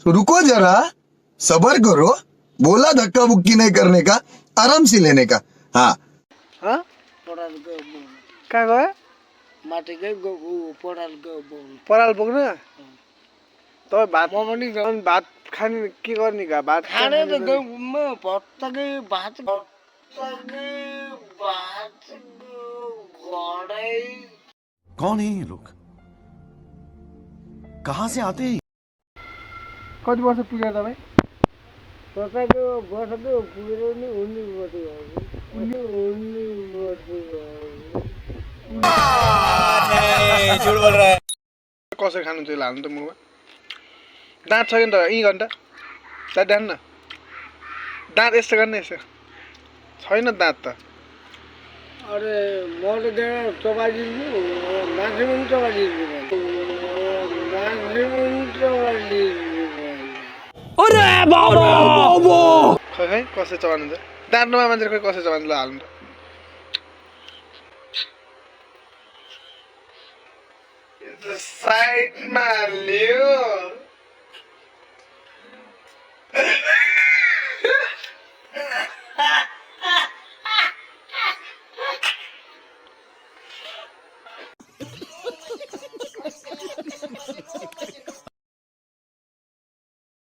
तो रुको जरा, सबर करो, बोला धक्का बुक्की नहीं करने का, आराम से लेने का। हाँ हाँ पराल गयो बोल कहाँ गयो माथिकै पराल गयो बोल पराल बोक्न तपाईँ भात म पनि गयो अनि भात खाने के गर्ने का भात खाने त खाने गयो म भत्तकै भात घडै कौन है ये लोग कहाँ से आते हैं कति वर्ष पुग्यो तपाईँ तपाईँको वर्षको पुगेर नि उनी कसरी खानु त्यो हाल्नु त मुखमा दाँत छ नि त यहीँ घन्टा दाँत हाल्नु न दाँत यस्तो गर्ने यसो छैन दाँत त अरे म त त्यहाँ चपाइदिन्छु मान्छे पनि चपाइदिन्छु मान्छे पनि चपाइदिन्छु खै खै कसरी चबाउनु त दाँत नभए मान्छेले खै कसरी चबाउनु ल हाल्नु त साइडमा लियो